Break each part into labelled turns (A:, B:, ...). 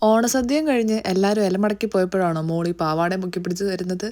A: ഓണസദ്യയും കഴിഞ്ഞ് എല്ലാവരും ഇലമടക്കി പോയപ്പോഴാണോ മോളി പാവാടയും പൊക്കി പിടിച്ച് തരുന്നത്?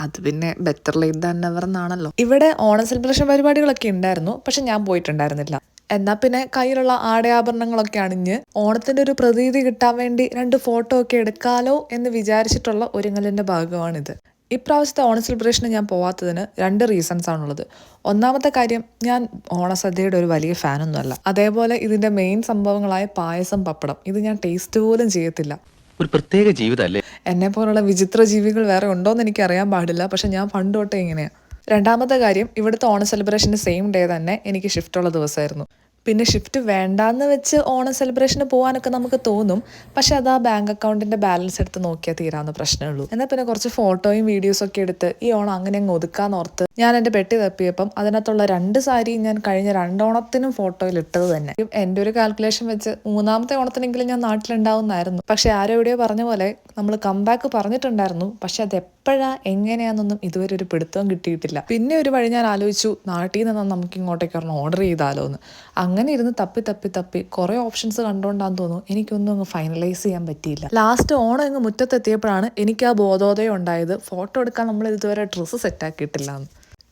A: അത് പിന്നെ ബെറ്റർ ലേറ്റ് ദാൻ നെവർ എന്നാണല്ലോ. ഇവിടെ ഓണം സെലിബ്രേഷൻ പരിപാടികളൊക്കെ ഉണ്ടായിരുന്നു, പക്ഷെ ഞാൻ പോയിട്ടുണ്ടായിരുന്നില്ല. എന്നാൽ പിന്നെ കയ്യിലുള്ള ആടയാഭരണങ്ങളൊക്കെ അണിഞ്ഞ് ഓണത്തിന്റെ ഒരു പ്രതീതി കിട്ടാൻ വേണ്ടി 2 ഫോട്ടോ ഒക്കെ എടുക്കാലോ എന്ന് വിചാരിച്ചിട്ടുള്ള ഒരുങ്ങലിന്റെ ഭാഗമാണിത്. ഇപ്രാവശ്യത്തെ ഓണ സെലിബ്രേഷന് ഞാൻ പോവാത്തതിന് 2 റീസൺസ് ആണുള്ളത്. ഒന്നാമത്തെ കാര്യം, ഞാൻ ഓണസദ്യയുടെ ഒരു വലിയ ഫാനൊന്നുമല്ല. അതേപോലെ ഇതിന്റെ മെയിൻ സംഭവങ്ങളായ പായസം, പപ്പടം ഇത് ഞാൻ ടേസ്റ്റ് പോലും ചെയ്യത്തില്ല.
B: ഒരു പ്രത്യേക ജീവിതമല്ലേ.
A: എന്നെ പോലുള്ള വിചിത്ര ജീവികൾ വേറെ ഉണ്ടോയെന്ന് എനിക്ക് അറിയാൻ പാടില്ല, പക്ഷെ ഞാൻ പണ്ട് തൊട്ടേ ഇങ്ങനെയാണ്. രണ്ടാമത്തെ കാര്യം, ഇവിടുത്തെ ഓണ സെലിബ്രേഷൻ്റെ സെയിം ഡേ തന്നെ എനിക്ക് ഷിഫ്റ്റുള്ള ദിവസമായിരുന്നു. പിന്നെ ഷിഫ്റ്റ് വേണ്ടാന്ന് വെച്ച് ഓണം സെലിബ്രേഷന് പോകാനൊക്കെ നമുക്ക് തോന്നും, പക്ഷെ അത് ആ ബാങ്ക് അക്കൗണ്ടിന്റെ ബാലൻസ് എടുത്ത് നോക്കിയാൽ തീരാവുന്ന പ്രശ്നമുള്ളൂ. എന്നാൽ പിന്നെ കുറച്ച് ഫോട്ടോയും വീഡിയോസും ഒക്കെ എടുത്ത് ഈ ഓണം അങ്ങനെ അങ്ങ് ഒതുക്കാന്നോർത്ത് ഞാൻ എൻ്റെ പെട്ടി തപ്പിയപ്പം അതിനകത്തുള്ള 2 സാരിയും ഞാൻ കഴിഞ്ഞ 2 ഓണത്തിനും ഫോട്ടോയിൽ ഇട്ടത് തന്നെ. എൻ്റെ ഒരു കാൽക്കുലേഷൻ വെച്ച് 3-ാമത്തെ ഓണത്തിനെങ്കിലും ഞാൻ നാട്ടിലുണ്ടാവുന്നായിരുന്നു. പക്ഷെ ആരോ എവിടെയോ പറഞ്ഞ പോലെ നമ്മൾ കംബാക്ക് പറഞ്ഞിട്ടുണ്ടായിരുന്നു, പക്ഷെ അത് എപ്പോഴാ എങ്ങനെയാണെന്നൊന്നും ഇതുവരെ ഒരു പിടുത്തവും കിട്ടിയിട്ടില്ല. പിന്നെ ഒരു വഴി ഞാൻ ആലോചിച്ചു, നാട്ടിൽ നിന്ന് നമുക്ക് ഇങ്ങോട്ടേക്ക് ഒരെണ്ണം ഓർഡർ ചെയ്താലോ എന്ന്. അങ്ങനെ ഇരുന്ന് തപ്പി കുറേ ഓപ്ഷൻസ് കണ്ടുകൊണ്ടാന്ന് തോന്നുന്നു എനിക്കൊന്നും അങ്ങ് ഫൈനലൈസ് ചെയ്യാൻ പറ്റിയില്ല. ലാസ്റ്റ് ഓണം അങ്ങ് മുറ്റത്തെത്തിയപ്പോഴാണ് എനിക്ക് ആ ബോധോദയം ഉണ്ടായത്, ഫോട്ടോ എടുക്കാൻ നമ്മൾ ഇതുവരെ ഡ്രസ്സ് സെറ്റാക്കിയിട്ടില്ല എന്ന്.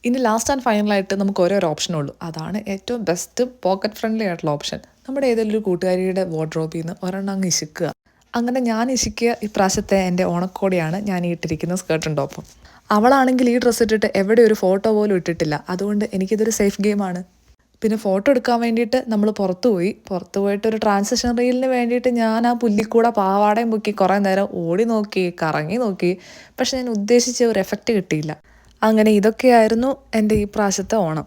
A: ഇനി ലാസ്റ്റ് ആൻഡ് ഫൈനലായിട്ട് നമുക്ക് ഓരോ ഓപ്ഷനുള്ളൂ. അതാണ് ഏറ്റവും ബെസ്റ്റ് പോക്കറ്റ് ഫ്രണ്ട്ലി ആയിട്ടുള്ള ഓപ്ഷൻ. നമ്മുടെ ഏതെങ്കിലും ഒരു കൂട്ടുകാരിയുടെ വാർഡ്രോബിൽ നിന്ന് ഒരെണ്ണം അങ്ങ് ഇശിക്കുക. അങ്ങനെ ഞാൻ ഇശിക്കുക ഇപ്രാവശ്യത്തെ എൻ്റെ ഓണക്കോടിയാണ് ഞാൻ ഇട്ടിരിക്കുന്ന സ്കേർട്ടും ടോപ്പും. അവളാണെങ്കിൽ ഈ ഡ്രസ്സ് ഇട്ടിട്ട് എവിടെ ഒരു ഫോട്ടോ പോലും ഇട്ടിട്ടില്ല. അതുകൊണ്ട് എനിക്കിതൊരു സേഫ് ഗെയിമാണ്. പിന്നെ ഫോട്ടോ എടുക്കാൻ വേണ്ടിയിട്ട് നമ്മൾ പുറത്തു പോയിട്ട് ഒരു ട്രാൻസാക്ഷൻ റീലിന് വേണ്ടിയിട്ട് ഞാൻ ആ പുല്ലിക്കൂടെ പാവാടയും പൊക്കി കുറേ നേരം ഓടി നോക്കി, കറങ്ങി നോക്കി. പക്ഷെ ഞാൻ ഉദ്ദേശിച്ച ഒരു എഫക്റ്റ് കിട്ടിയില്ല. അങ്ങനെ ഇതൊക്കെയായിരുന്നു എൻ്റെ ഈ പ്രാവശ്യത്തെ ഓണം.